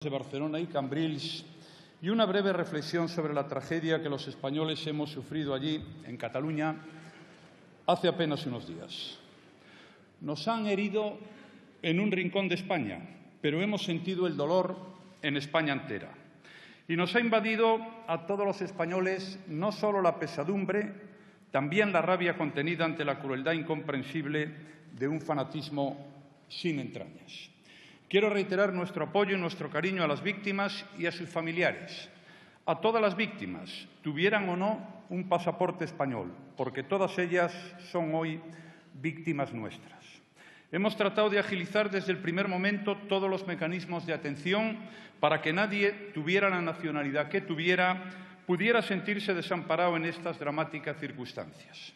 de Barcelona y Cambrils y una breve reflexión sobre la tragedia que los españoles hemos sufrido allí, en Cataluña, hace apenas unos días. Nos han herido en un rincón de España, pero hemos sentido el dolor en España entera. Y nos ha invadido a todos los españoles no solo la pesadumbre, también la rabia contenida ante la crueldad incomprensible de un fanatismo sin entrañas. Quiero reiterar nuestro apoyo y nuestro cariño a las víctimas y a sus familiares, a todas las víctimas, tuvieran o no un pasaporte español, porque todas ellas son hoy víctimas nuestras. Hemos tratado de agilizar desde el primer momento todos los mecanismos de atención para que nadie, tuviera la nacionalidad que tuviera, pudiera sentirse desamparado en estas dramáticas circunstancias.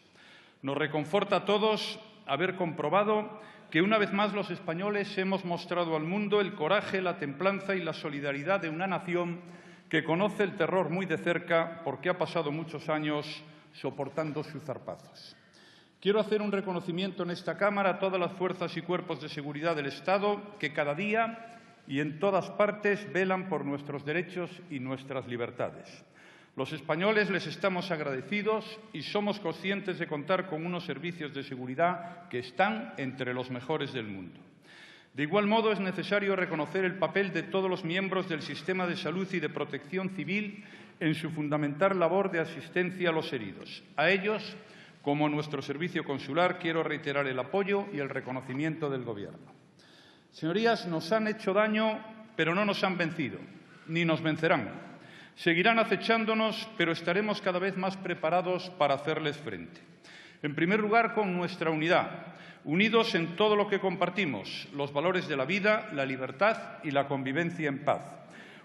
Nos reconforta a todos haber comprobado que una vez más los españoles hemos mostrado al mundo el coraje, la templanza y la solidaridad de una nación que conoce el terror muy de cerca porque ha pasado muchos años soportando sus zarpazos. Quiero hacer un reconocimiento en esta Cámara a todas las fuerzas y cuerpos de seguridad del Estado que cada día y en todas partes velan por nuestros derechos y nuestras libertades. Los españoles les estamos agradecidos y somos conscientes de contar con unos servicios de seguridad que están entre los mejores del mundo. De igual modo, es necesario reconocer el papel de todos los miembros del sistema de salud y de protección civil en su fundamental labor de asistencia a los heridos. A ellos, como a nuestro servicio consular, quiero reiterar el apoyo y el reconocimiento del Gobierno. Señorías, nos han hecho daño, pero no nos han vencido, ni nos vencerán. Seguirán acechándonos, pero estaremos cada vez más preparados para hacerles frente. En primer lugar, con nuestra unidad, unidos en todo lo que compartimos, los valores de la vida, la libertad y la convivencia en paz.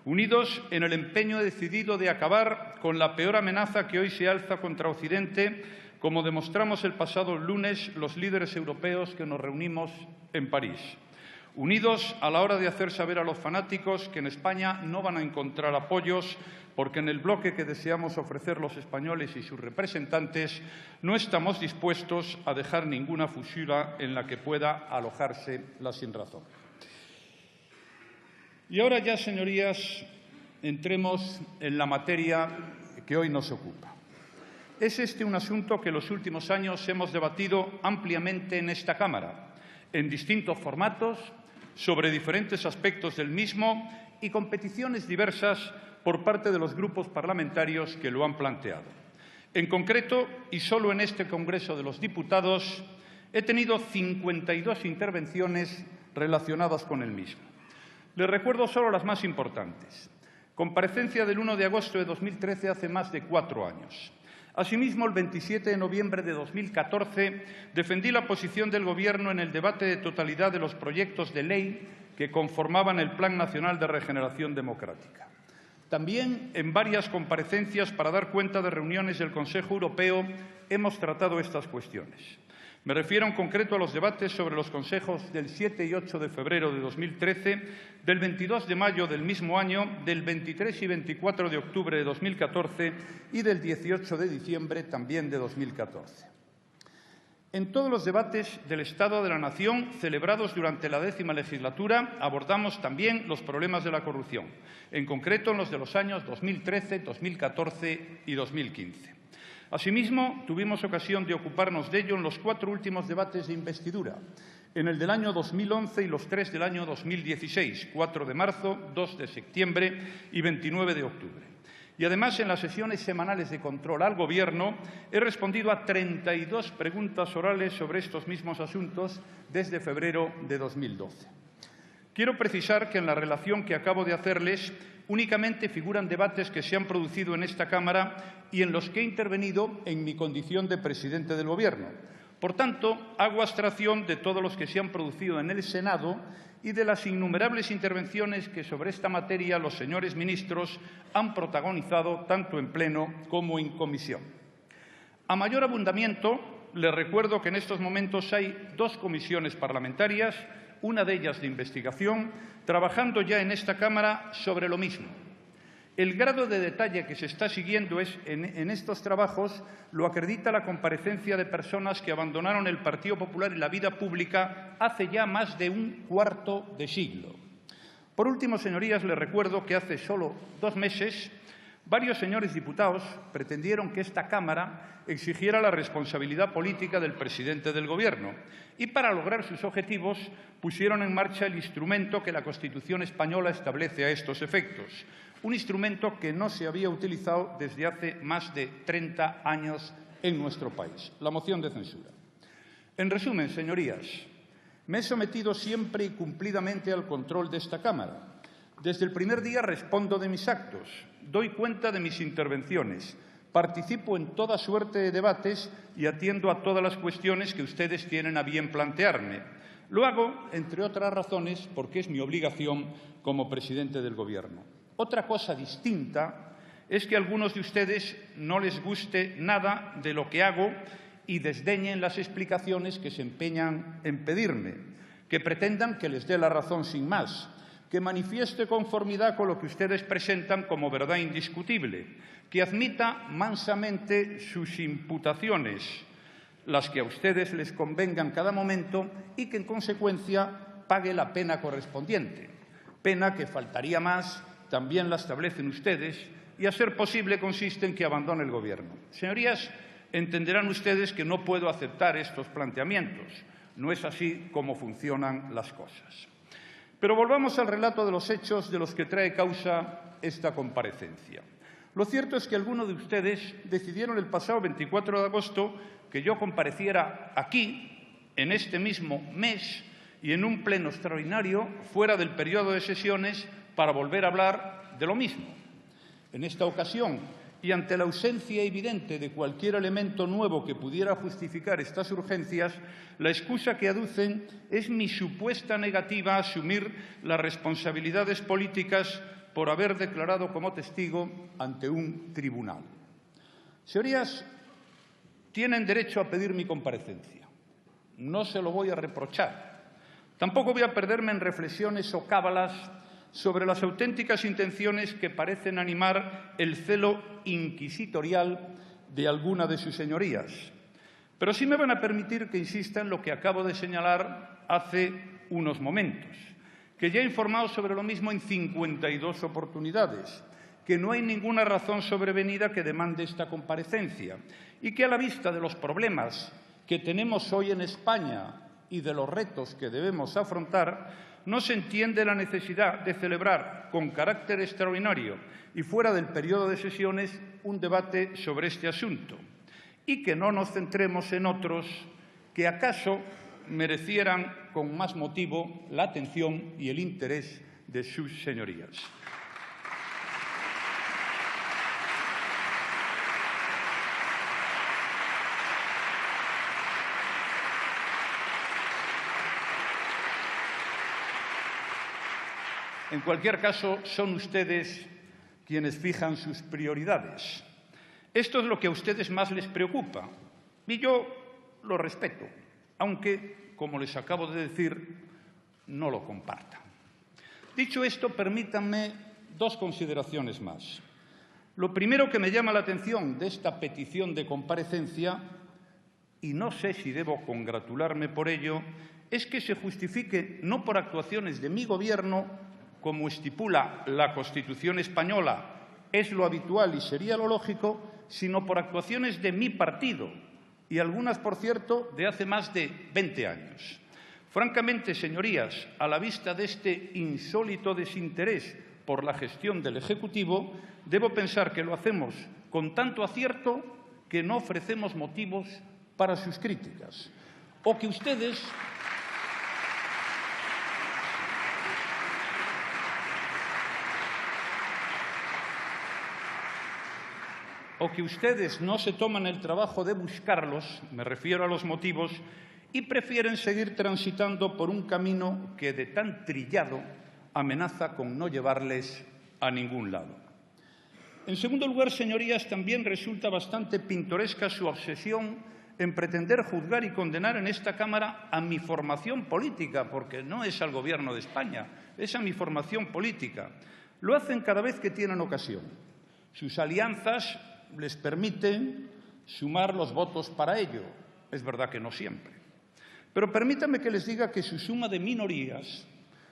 Unidos en el empeño decidido de acabar con la peor amenaza que hoy se alza contra Occidente, como demostramos el pasado lunes los líderes europeos que nos reunimos en París. Unidos a la hora de hacer saber a los fanáticos que en España no van a encontrar apoyos porque en el bloque que deseamos ofrecer los españoles y sus representantes no estamos dispuestos a dejar ninguna fusura en la que pueda alojarse la sinrazón. Y ahora ya, señorías, entremos en la materia que hoy nos ocupa. Es este un asunto que en los últimos años hemos debatido ampliamente en esta Cámara, en distintos formatos, sobre diferentes aspectos del mismo y con peticiones diversas por parte de los grupos parlamentarios que lo han planteado. En concreto, y solo en este Congreso de los Diputados, he tenido 52 intervenciones relacionadas con el mismo. Les recuerdo solo las más importantes. Comparecencia del 1 de agosto de 2013, hace más de 4 años. Asimismo, el 27 de noviembre de 2014, defendí la posición del Gobierno en el debate de totalidad de los proyectos de ley que conformaban el Plan Nacional de Regeneración Democrática. También, en varias comparecencias para dar cuenta de reuniones del Consejo Europeo, hemos tratado estas cuestiones. Me refiero en concreto a los debates sobre los consejos del 7 y 8 de febrero de 2013, del 22 de mayo del mismo año, del 23 y 24 de octubre de 2014 y del 18 de diciembre también de 2014. En todos los debates del Estado de la Nación celebrados durante la 10ª legislatura abordamos también los problemas de la corrupción, en concreto en los de los años 2013, 2014 y 2015. Asimismo, tuvimos ocasión de ocuparnos de ello en los 4 últimos debates de investidura, en el del año 2011 y los 3 del año 2016, 4 de marzo, 2 de septiembre y 29 de octubre. Y además, en las sesiones semanales de control al Gobierno, he respondido a 32 preguntas orales sobre estos mismos asuntos desde febrero de 2012. Quiero precisar que en la relación que acabo de hacerles únicamente figuran debates que se han producido en esta Cámara y en los que he intervenido en mi condición de presidente del Gobierno. Por tanto, hago abstracción de todos los que se han producido en el Senado y de las innumerables intervenciones que sobre esta materia los señores ministros han protagonizado tanto en pleno como en comisión. A mayor abundamiento, les recuerdo que en estos momentos hay 2 comisiones parlamentarias, una de ellas de investigación, trabajando ya en esta Cámara sobre lo mismo. El grado de detalle que se está siguiendo en estos trabajos lo acredita la comparecencia de personas que abandonaron el Partido Popular y la vida pública hace ya más de un cuarto de siglo. Por último, señorías, les recuerdo que hace solo 2 meses varios señores diputados pretendieron que esta Cámara exigiera la responsabilidad política del presidente del Gobierno y, para lograr sus objetivos, pusieron en marcha el instrumento que la Constitución española establece a estos efectos, un instrumento que no se había utilizado desde hace más de 30 años en nuestro país, la moción de censura. En resumen, señorías, me he sometido siempre y cumplidamente al control de esta Cámara. Desde el primer día respondo de mis actos, doy cuenta de mis intervenciones, participo en toda suerte de debates y atiendo a todas las cuestiones que ustedes tienen a bien plantearme. Lo hago, entre otras razones, porque es mi obligación como presidente del Gobierno. Otra cosa distinta es que a algunos de ustedes no les guste nada de lo que hago y desdeñen las explicaciones que se empeñan en pedirme, que pretendan que les dé la razón sin más, que manifieste conformidad con lo que ustedes presentan como verdad indiscutible, que admita mansamente sus imputaciones, las que a ustedes les convengan cada momento, y que, en consecuencia, pague la pena correspondiente, pena que, faltaría más, también la establecen ustedes y, a ser posible, consiste en que abandone el Gobierno. Señorías, entenderán ustedes que no puedo aceptar estos planteamientos. No es así como funcionan las cosas. Pero volvamos al relato de los hechos de los que trae causa esta comparecencia. Lo cierto es que algunos de ustedes decidieron el pasado 24 de agosto que yo compareciera aquí, en este mismo mes, y en un pleno extraordinario, fuera del periodo de sesiones, para volver a hablar de lo mismo. En esta ocasión, y ante la ausencia evidente de cualquier elemento nuevo que pudiera justificar estas urgencias, la excusa que aducen es mi supuesta negativa a asumir las responsabilidades políticas por haber declarado como testigo ante un tribunal. Señorías, tienen derecho a pedir mi comparecencia. No se lo voy a reprochar. Tampoco voy a perderme en reflexiones o cábalas sobre las auténticas intenciones que parecen animar el celo inquisitorial de alguna de sus señorías. Pero sí me van a permitir que insista en lo que acabo de señalar hace unos momentos, que ya he informado sobre lo mismo en 52 oportunidades, que no hay ninguna razón sobrevenida que demande esta comparecencia y que, a la vista de los problemas que tenemos hoy en España y de los retos que debemos afrontar, no se entiende la necesidad de celebrar con carácter extraordinario y fuera del periodo de sesiones un debate sobre este asunto y que no nos centremos en otros que acaso merecieran con más motivo la atención y el interés de sus señorías. En cualquier caso, son ustedes quienes fijan sus prioridades. Esto es lo que a ustedes más les preocupa y yo lo respeto, aunque, como les acabo de decir, no lo comparta. Dicho esto, permítanme 2 consideraciones más. Lo primero que me llama la atención de esta petición de comparecencia, y no sé si debo congratularme por ello, es que se justifique no por actuaciones de mi Gobierno, como estipula la Constitución española, es lo habitual y sería lo lógico, sino por actuaciones de mi partido, y algunas, por cierto, de hace más de 20 años. Francamente, señorías, a la vista de este insólito desinterés por la gestión del Ejecutivo, debo pensar que lo hacemos con tanto acierto que no ofrecemos motivos para sus críticas, o que ustedes no se toman el trabajo de buscarlos, me refiero a los motivos, y prefieren seguir transitando por un camino que, de tan trillado, amenaza con no llevarles a ningún lado. En segundo lugar, señorías, también resulta bastante pintoresca su obsesión en pretender juzgar y condenar en esta Cámara a mi formación política, porque no es al Gobierno de España, es a mi formación política. Lo hacen cada vez que tienen ocasión. Sus alianzas les permiten sumar los votos para ello. Es verdad que no siempre. Pero permítanme que les diga que su suma de minorías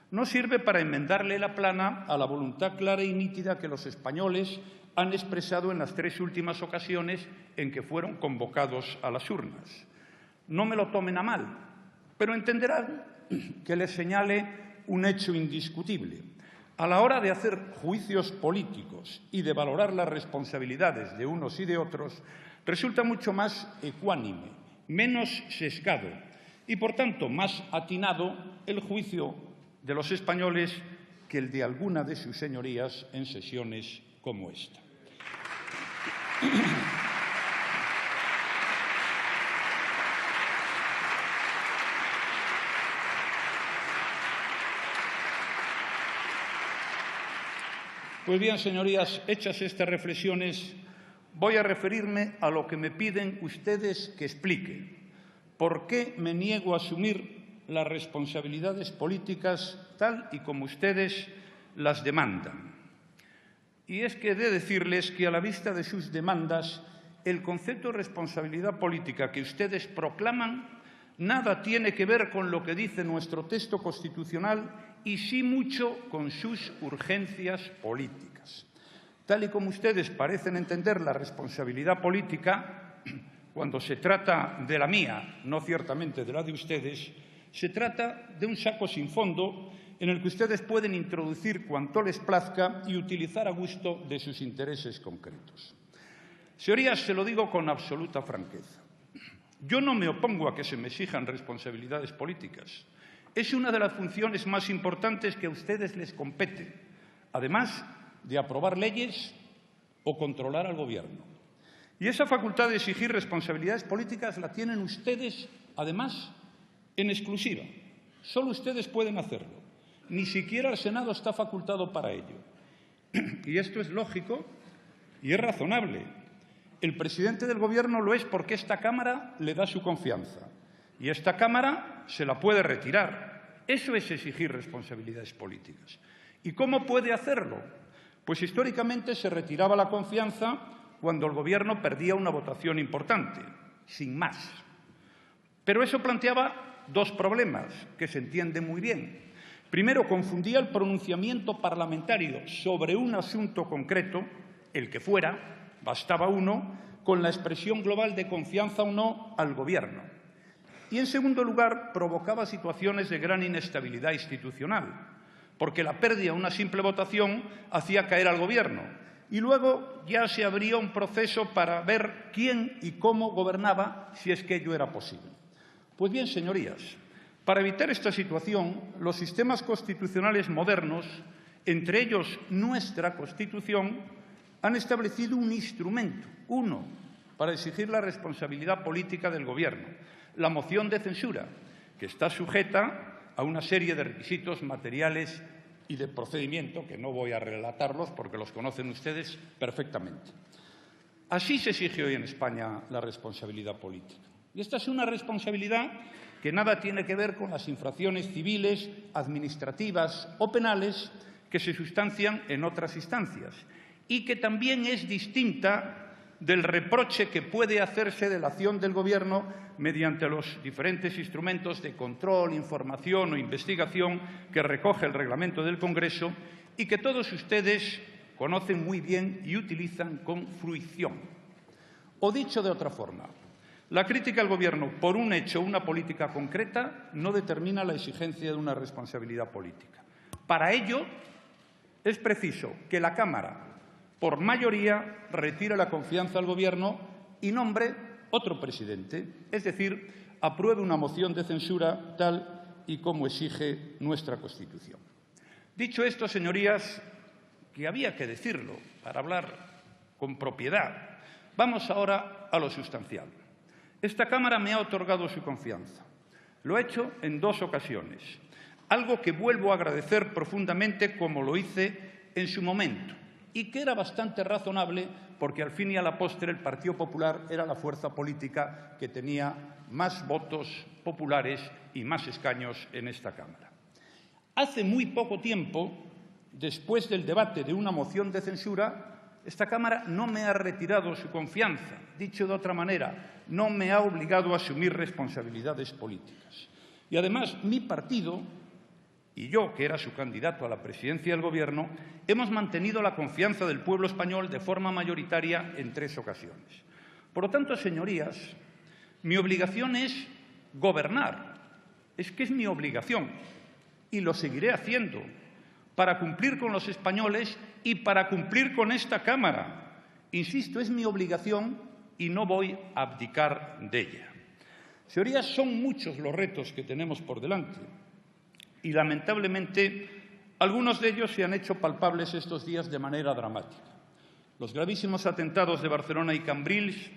No sirve para enmendarle la plana a la voluntad clara y nítida que los españoles han expresado en las 3 últimas ocasiones en que fueron convocados a las urnas. No me lo tomen a mal, pero entenderán que les señale un hecho indiscutible. A la hora de hacer juicios políticos y de valorar las responsabilidades de unos y de otros, resulta mucho más ecuánime, menos sesgado y, por tanto, más atinado el juicio de los españoles que el de alguna de sus señorías en sesiones como esta. Pues bien, señorías, hechas estas reflexiones, voy a referirme a lo que me piden ustedes que explique. ¿Por qué me niego a asumir las responsabilidades políticas tal y como ustedes las demandan? Y es que he de decirles que, a la vista de sus demandas, el concepto de responsabilidad política que ustedes proclaman nada tiene que ver con lo que dice nuestro texto constitucional y sí mucho con sus urgencias políticas. Tal y como ustedes parecen entender la responsabilidad política, cuando se trata de la mía, no ciertamente de la de ustedes, se trata de un saco sin fondo en el que ustedes pueden introducir cuanto les plazca y utilizar a gusto de sus intereses concretos. Señorías, se lo digo con absoluta franqueza. Yo no me opongo a que se me exijan responsabilidades políticas. Es una de las funciones más importantes que a ustedes les compete, además de aprobar leyes o controlar al Gobierno. Y esa facultad de exigir responsabilidades políticas la tienen ustedes, además, en exclusiva. Solo ustedes pueden hacerlo. Ni siquiera el Senado está facultado para ello. Y esto es lógico y es razonable. El presidente del Gobierno lo es porque esta Cámara le da su confianza y esta Cámara se la puede retirar. Eso es exigir responsabilidades políticas. ¿Y cómo puede hacerlo? Pues históricamente se retiraba la confianza cuando el Gobierno perdía una votación importante, sin más. Pero eso planteaba 2 problemas que se entienden muy bien. Primero, confundía el pronunciamiento parlamentario sobre un asunto concreto, el que fuera, bastaba uno, con la expresión global de confianza o no al Gobierno. Y, en segundo lugar, provocaba situaciones de gran inestabilidad institucional, porque la pérdida de una simple votación hacía caer al Gobierno y luego ya se abría un proceso para ver quién y cómo gobernaba, si es que ello era posible. Pues bien, señorías, para evitar esta situación, los sistemas constitucionales modernos, entre ellos nuestra Constitución, han establecido un instrumento, uno, para exigir la responsabilidad política del Gobierno, la moción de censura, que está sujeta a una serie de requisitos materiales y de procedimiento, que no voy a relatarlos porque los conocen ustedes perfectamente. Así se exige hoy en España la responsabilidad política. Y esta es una responsabilidad que nada tiene que ver con las infracciones civiles, administrativas o penales que se sustancian en otras instancias y que también es distinta del reproche que puede hacerse de la acción del Gobierno mediante los diferentes instrumentos de control, información o investigación que recoge el reglamento del Congreso y que todos ustedes conocen muy bien y utilizan con fruición. O dicho de otra forma, la crítica al Gobierno por un hecho o una política concreta no determina la exigencia de una responsabilidad política. Para ello es preciso que la Cámara, por mayoría, retire la confianza al Gobierno y nombre otro presidente, es decir, apruebe una moción de censura tal y como exige nuestra Constitución. Dicho esto, señorías, que había que decirlo para hablar con propiedad, vamos ahora a lo sustancial. Esta Cámara me ha otorgado su confianza. Lo ha hecho en 2 ocasiones, algo que vuelvo a agradecer profundamente como lo hice en su momento y que era bastante razonable porque al fin y a la postre el Partido Popular era la fuerza política que tenía más votos populares y más escaños en esta Cámara. Hace muy poco tiempo, después del debate de una moción de censura, esta Cámara no me ha retirado su confianza. Dicho de otra manera, no me ha obligado a asumir responsabilidades políticas. Y además, mi partido y yo, que era su candidato a la presidencia del Gobierno, hemos mantenido la confianza del pueblo español de forma mayoritaria en 3 ocasiones. Por lo tanto, señorías, mi obligación es gobernar. Es que es mi obligación y lo seguiré haciendo para cumplir con los españoles y para cumplir con esta Cámara. Insisto, es mi obligación y no voy a abdicar de ella. Señorías, son muchos los retos que tenemos por delante y, lamentablemente, algunos de ellos se han hecho palpables estos días de manera dramática. Los gravísimos atentados de Barcelona y Cambrils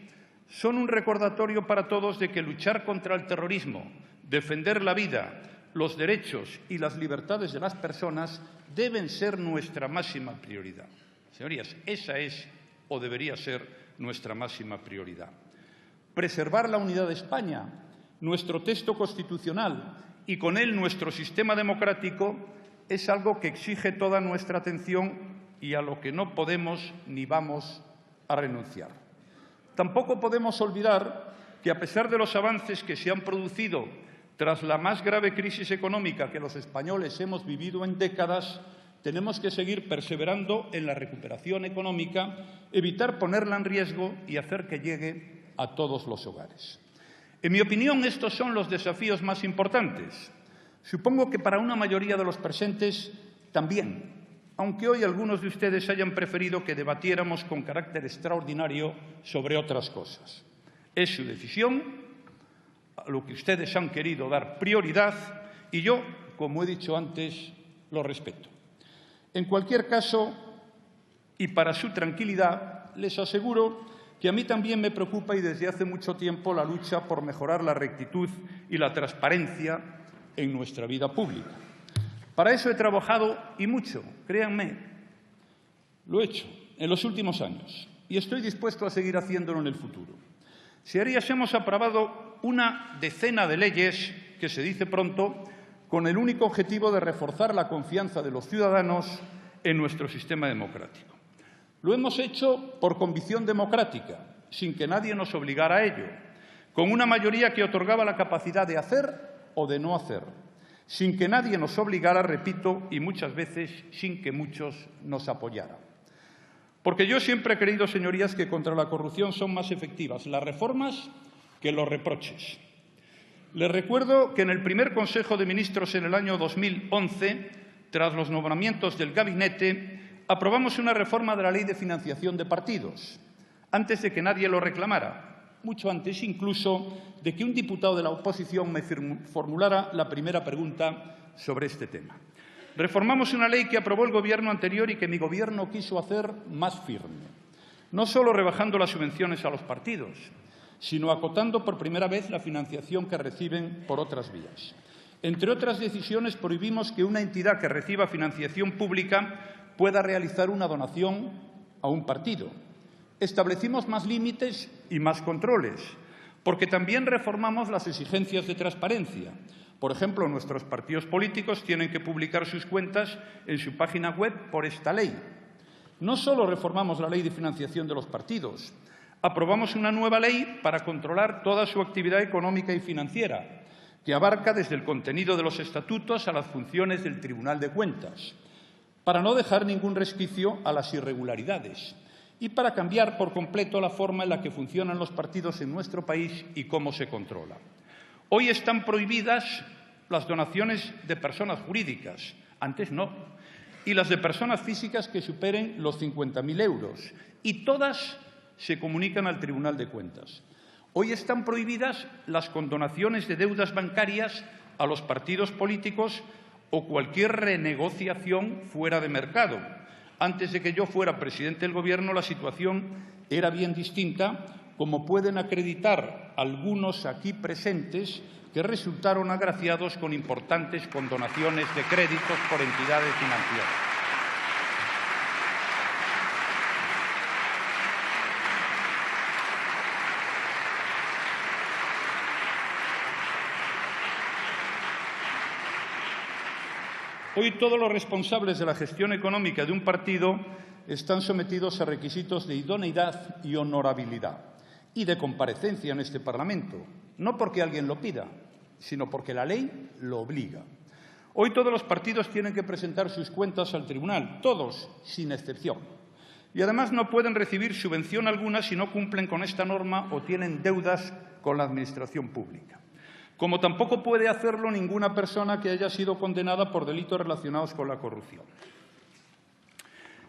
son un recordatorio para todos de que luchar contra el terrorismo, defender la vida, los derechos y las libertades de las personas deben ser nuestra máxima prioridad. Señorías, esa es o debería ser nuestra máxima prioridad. Preservar la unidad de España, nuestro texto constitucional y con él nuestro sistema democrático es algo que exige toda nuestra atención y a lo que no podemos ni vamos a renunciar. Tampoco podemos olvidar que, a pesar de los avances que se han producido tras la más grave crisis económica que los españoles hemos vivido en décadas, tenemos que seguir perseverando en la recuperación económica, evitar ponerla en riesgo y hacer que llegue a todos los hogares. En mi opinión, estos son los desafíos más importantes. Supongo que para una mayoría de los presentes también, aunque hoy algunos de ustedes hayan preferido que debatiéramos con carácter extraordinario sobre otras cosas. Es su decisión, a lo que ustedes han querido dar prioridad, y yo, como he dicho antes, lo respeto. En cualquier caso, y para su tranquilidad, les aseguro que a mí también me preocupa y desde hace mucho tiempo la lucha por mejorar la rectitud y la transparencia en nuestra vida pública. Para eso he trabajado y mucho, créanme, lo he hecho en los últimos años y estoy dispuesto a seguir haciéndolo en el futuro. Señorías, hemos aprobado una decena de leyes, que se dice pronto, con el único objetivo de reforzar la confianza de los ciudadanos en nuestro sistema democrático. Lo hemos hecho por convicción democrática, sin que nadie nos obligara a ello, con una mayoría que otorgaba la capacidad de hacer o de no hacer, sin que nadie nos obligara, repito, y muchas veces sin que muchos nos apoyaran. Porque yo siempre he creído, señorías, que contra la corrupción son más efectivas las reformas que los reproches. Les recuerdo que en el primer Consejo de Ministros en el año 2011, tras los nombramientos del gabinete, aprobamos una reforma de la Ley de Financiación de Partidos, antes de que nadie lo reclamara, mucho antes incluso de que un diputado de la oposición me formulara la primera pregunta sobre este tema. Reformamos una ley que aprobó el Gobierno anterior y que mi Gobierno quiso hacer más firme, no solo rebajando las subvenciones a los partidos, sino acotando por primera vez la financiación que reciben por otras vías. Entre otras decisiones, prohibimos que una entidad que reciba financiación pública pueda realizar una donación a un partido. Establecimos más límites y más controles, porque también reformamos las exigencias de transparencia. Por ejemplo, nuestros partidos políticos tienen que publicar sus cuentas en su página web por esta ley. No solo reformamos la Ley de Financiación de los partidos, aprobamos una nueva ley para controlar toda su actividad económica y financiera, que abarca desde el contenido de los estatutos a las funciones del Tribunal de Cuentas, para no dejar ningún resquicio a las irregularidades y para cambiar por completo la forma en la que funcionan los partidos en nuestro país y cómo se controla. Hoy están prohibidas las donaciones de personas jurídicas, antes no, y las de personas físicas que superen los 50.000 euros, y todas se comunican al Tribunal de Cuentas. Hoy están prohibidas las condonaciones de deudas bancarias a los partidos políticos o cualquier renegociación fuera de mercado. Antes de que yo fuera presidente del Gobierno, la situación era bien distinta, como pueden acreditar algunos aquí presentes que resultaron agraciados con importantes condonaciones de créditos por entidades financieras. Hoy todos los responsables de la gestión económica de un partido están sometidos a requisitos de idoneidad y honorabilidad y de comparecencia en este Parlamento, no porque alguien lo pida, sino porque la ley lo obliga. Hoy todos los partidos tienen que presentar sus cuentas al tribunal, todos, sin excepción. Y además no pueden recibir subvención alguna si no cumplen con esta norma o tienen deudas con la Administración pública. Como tampoco puede hacerlo ninguna persona que haya sido condenada por delitos relacionados con la corrupción.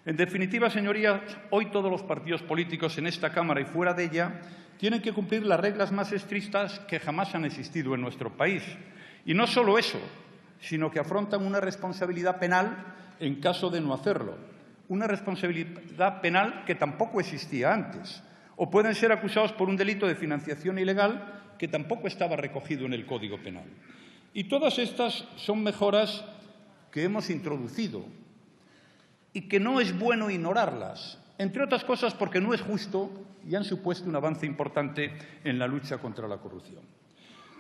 En definitiva, señorías, hoy todos los partidos políticos en esta Cámara y fuera de ella tienen que cumplir las reglas más estrictas que jamás han existido en nuestro país. Y no solo eso, sino que afrontan una responsabilidad penal en caso de no hacerlo. Una responsabilidad penal que tampoco existía antes. O pueden ser acusados por un delito de financiación ilegal que tampoco estaba recogido en el Código Penal. Y todas estas son mejoras que hemos introducido y que no es bueno ignorarlas, entre otras cosas porque no es justo y han supuesto un avance importante en la lucha contra la corrupción.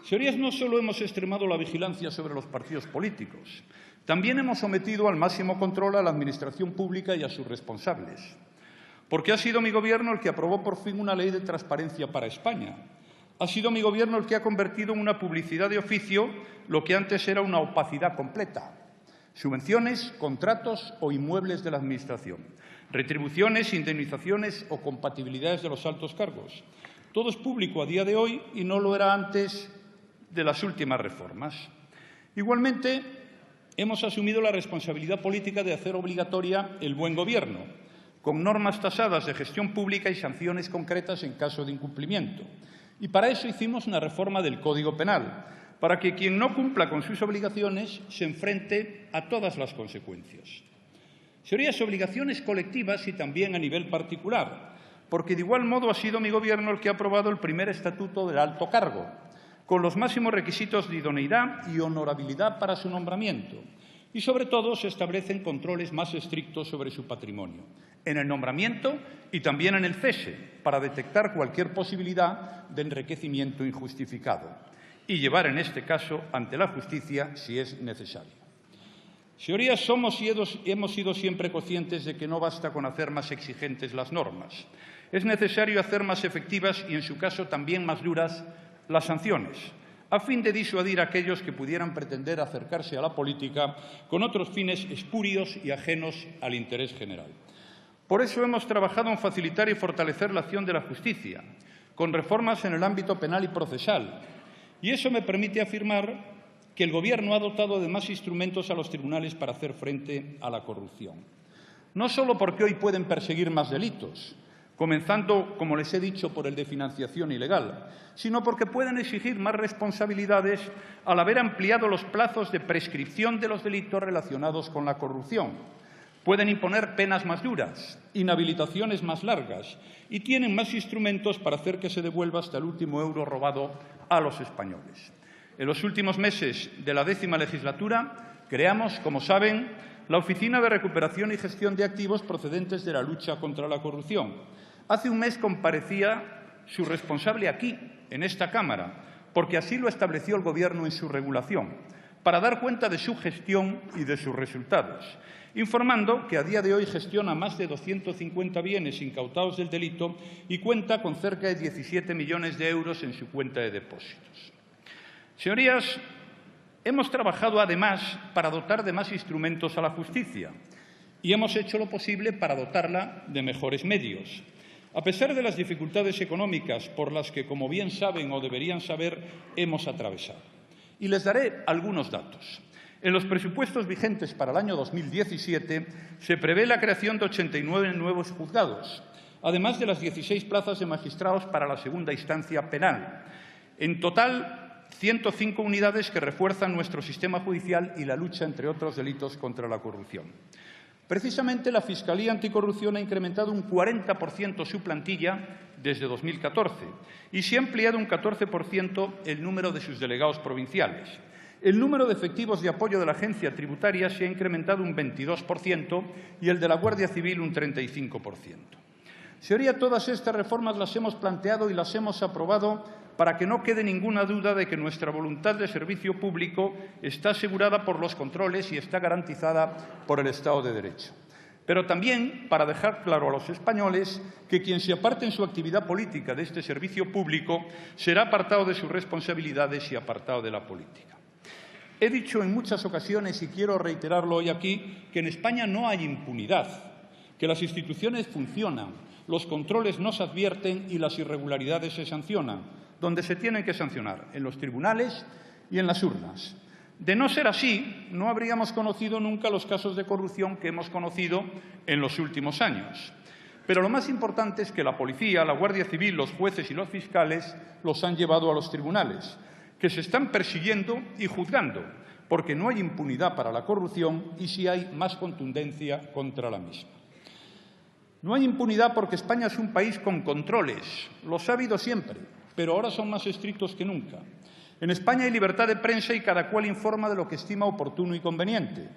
Señorías, no solo hemos extremado la vigilancia sobre los partidos políticos, también hemos sometido al máximo control a la Administración pública y a sus responsables, porque ha sido mi Gobierno el que aprobó por fin una ley de transparencia para España. Ha sido mi Gobierno el que ha convertido en una publicidad de oficio lo que antes era una opacidad completa. Subvenciones, contratos o inmuebles de la Administración, retribuciones, indemnizaciones o compatibilidades de los altos cargos. Todo es público a día de hoy y no lo era antes de las últimas reformas. Igualmente, hemos asumido la responsabilidad política de hacer obligatoria el buen gobierno, con normas tasadas de gestión pública y sanciones concretas en caso de incumplimiento. Y para eso hicimos una reforma del Código Penal, para que quien no cumpla con sus obligaciones se enfrente a todas las consecuencias. Serían obligaciones colectivas y también a nivel particular, porque de igual modo ha sido mi Gobierno el que ha aprobado el primer estatuto del alto cargo, con los máximos requisitos de idoneidad y honorabilidad para su nombramiento. Y, sobre todo, se establecen controles más estrictos sobre su patrimonio, en el nombramiento y también en el cese, para detectar cualquier posibilidad de enriquecimiento injustificado y llevar, en este caso, ante la justicia si es necesario. Señorías, somos y hemos sido siempre conscientes de que no basta con hacer más exigentes las normas. Es necesario hacer más efectivas y, en su caso, también más duras las sanciones, a fin de disuadir a aquellos que pudieran pretender acercarse a la política con otros fines espurios y ajenos al interés general. Por eso hemos trabajado en facilitar y fortalecer la acción de la justicia, con reformas en el ámbito penal y procesal. Y eso me permite afirmar que el Gobierno ha dotado de más instrumentos a los tribunales para hacer frente a la corrupción. No solo porque hoy pueden perseguir más delitos, comenzando, como les he dicho, por el de financiación ilegal, sino porque pueden exigir más responsabilidades al haber ampliado los plazos de prescripción de los delitos relacionados con la corrupción. Pueden imponer penas más duras, inhabilitaciones más largas y tienen más instrumentos para hacer que se devuelva hasta el último euro robado a los españoles. En los últimos meses de la 10ª legislatura creamos, como saben, la Oficina de Recuperación y Gestión de Activos procedentes de la lucha contra la corrupción. Hace un mes comparecía su responsable aquí, en esta Cámara, porque así lo estableció el Gobierno en su regulación, para dar cuenta de su gestión y de sus resultados, informando que a día de hoy gestiona más de 250 bienes incautados del delito y cuenta con cerca de 17 millones de euros en su cuenta de depósitos. Señorías, hemos trabajado además para dotar de más instrumentos a la justicia y hemos hecho lo posible para dotarla de mejores medios. A pesar de las dificultades económicas por las que, como bien saben o deberían saber, hemos atravesado. Y les daré algunos datos. En los presupuestos vigentes para el año 2017 se prevé la creación de 89 nuevos juzgados, además de las 16 plazas de magistrados para la segunda instancia penal. En total, 105 unidades que refuerzan nuestro sistema judicial y la lucha, entre otros delitos, contra la corrupción. Precisamente la Fiscalía Anticorrupción ha incrementado un 40% su plantilla desde 2014 y se ha ampliado un 14% el número de sus delegados provinciales. El número de efectivos de apoyo de la agencia tributaria se ha incrementado un 22% y el de la Guardia Civil un 35%. Señoría, todas estas reformas las hemos planteado y las hemos aprobado para que no quede ninguna duda de que nuestra voluntad de servicio público está asegurada por los controles y está garantizada por el Estado de Derecho. Pero también para dejar claro a los españoles que quien se aparte en su actividad política de este servicio público será apartado de sus responsabilidades y apartado de la política. He dicho en muchas ocasiones, y quiero reiterarlo hoy aquí, que en España no hay impunidad, que las instituciones funcionan, los controles no se advierten y las irregularidades se sancionan, donde se tienen que sancionar, en los tribunales y en las urnas. De no ser así, no habríamos conocido nunca los casos de corrupción que hemos conocido en los últimos años. Pero lo más importante es que la policía, la Guardia Civil, los jueces y los fiscales los han llevado a los tribunales, que se están persiguiendo y juzgando, porque no hay impunidad para la corrupción y sí hay más contundencia contra la misma. No hay impunidad porque España es un país con controles, los ha habido siempre, pero ahora son más estrictos que nunca. En España hay libertad de prensa y cada cual informa de lo que estima oportuno y conveniente.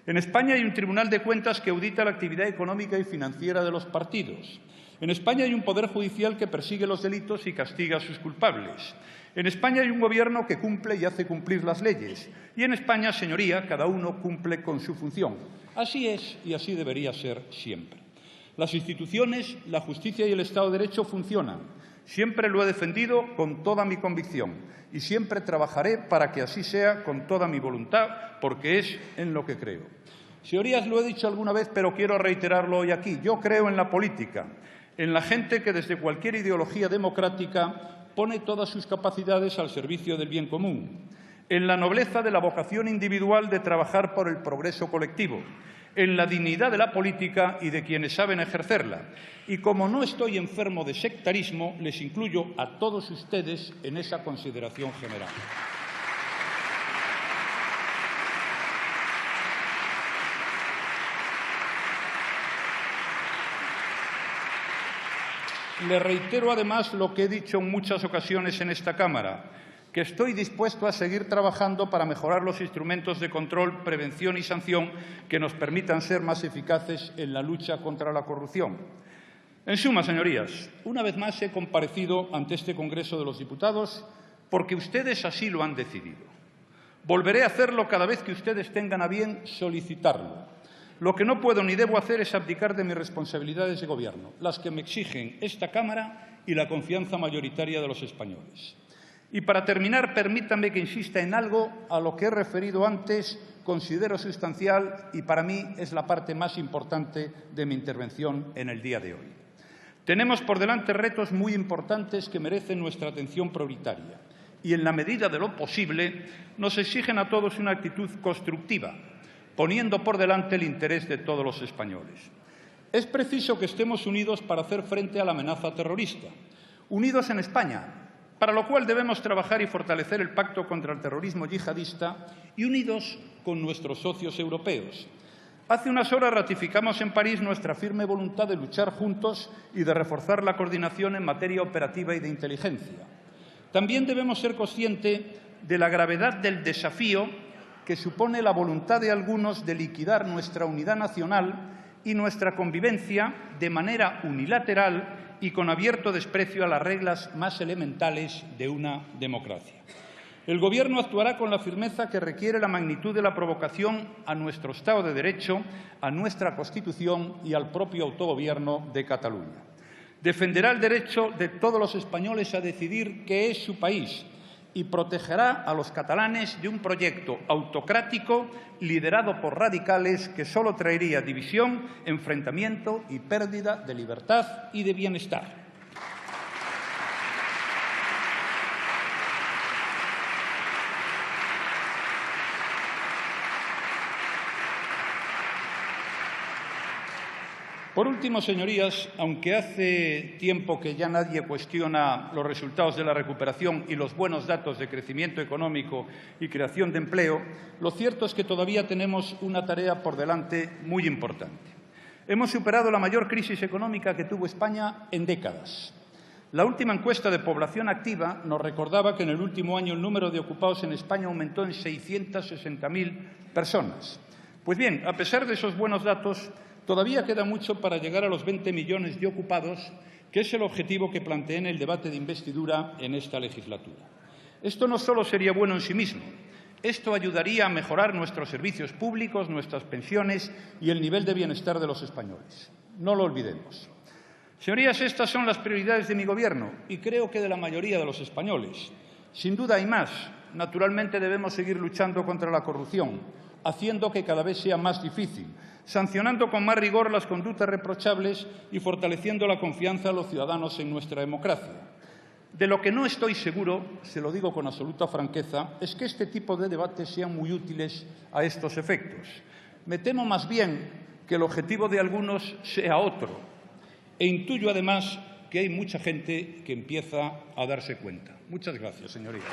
En España hay un Tribunal de Cuentas que audita la actividad económica y financiera de los partidos. En España hay un Poder Judicial que persigue los delitos y castiga a sus culpables. En España hay un Gobierno que cumple y hace cumplir las leyes. Y en España, señoría, cada uno cumple con su función. Así es y así debería ser siempre. Las instituciones, la justicia y el Estado de Derecho funcionan. Siempre lo he defendido con toda mi convicción y siempre trabajaré para que así sea con toda mi voluntad, porque es en lo que creo. Señorías, lo he dicho alguna vez, pero quiero reiterarlo hoy aquí. Yo creo en la política, en la gente que desde cualquier ideología democrática pone todas sus capacidades al servicio del bien común, en la nobleza de la vocación individual de trabajar por el progreso colectivo, en la dignidad de la política y de quienes saben ejercerla. Y como no estoy enfermo de sectarismo, les incluyo a todos ustedes en esa consideración general. Le reitero además lo que he dicho en muchas ocasiones en esta Cámara, que estoy dispuesto a seguir trabajando para mejorar los instrumentos de control, prevención y sanción que nos permitan ser más eficaces en la lucha contra la corrupción. En suma, señorías, una vez más he comparecido ante este Congreso de los Diputados porque ustedes así lo han decidido. Volveré a hacerlo cada vez que ustedes tengan a bien solicitarlo. Lo que no puedo ni debo hacer es abdicar de mis responsabilidades de Gobierno, las que me exigen esta Cámara y la confianza mayoritaria de los españoles. Y para terminar, permítanme que insista en algo a lo que he referido antes, considero sustancial y para mí es la parte más importante de mi intervención en el día de hoy. Tenemos por delante retos muy importantes que merecen nuestra atención prioritaria y, en la medida de lo posible, nos exigen a todos una actitud constructiva, poniendo por delante el interés de todos los españoles. Es preciso que estemos unidos para hacer frente a la amenaza terrorista, unidos en España, para lo cual debemos trabajar y fortalecer el pacto contra el terrorismo yihadista y unidos con nuestros socios europeos. Hace unas horas ratificamos en París nuestra firme voluntad de luchar juntos y de reforzar la coordinación en materia operativa y de inteligencia. También debemos ser conscientes de la gravedad del desafío que supone la voluntad de algunos de liquidar nuestra unidad nacional y nuestra convivencia de manera unilateral y con abierto desprecio a las reglas más elementales de una democracia. El Gobierno actuará con la firmeza que requiere la magnitud de la provocación a nuestro Estado de Derecho, a nuestra Constitución y al propio autogobierno de Cataluña. Defenderá el derecho de todos los españoles a decidir qué es su país y protegerá a los catalanes de un proyecto autocrático liderado por radicales que solo traería división, enfrentamiento y pérdida de libertad y de bienestar. Por último, señorías, aunque hace tiempo que ya nadie cuestiona los resultados de la recuperación y los buenos datos de crecimiento económico y creación de empleo, lo cierto es que todavía tenemos una tarea por delante muy importante. Hemos superado la mayor crisis económica que tuvo España en décadas. La última encuesta de población activa nos recordaba que en el último año el número de ocupados en España aumentó en 660.000 personas. Pues bien, a pesar de esos buenos datos, todavía queda mucho para llegar a los 20 millones de ocupados, que es el objetivo que planteé en el debate de investidura en esta legislatura. Esto no solo sería bueno en sí mismo, esto ayudaría a mejorar nuestros servicios públicos, nuestras pensiones y el nivel de bienestar de los españoles. No lo olvidemos. Señorías, estas son las prioridades de mi Gobierno y creo que de la mayoría de los españoles. Sin duda hay más. naturalmente debemos seguir luchando contra la corrupción, haciendo que cada vez sea más difícil, sancionando con más rigor las conductas reprochables y fortaleciendo la confianza de los ciudadanos en nuestra democracia. De lo que no estoy seguro, se lo digo con absoluta franqueza, es que este tipo de debates sean muy útiles a estos efectos. Me temo más bien que el objetivo de algunos sea otro. E intuyo, además, que hay mucha gente que empieza a darse cuenta. Muchas gracias, señorías.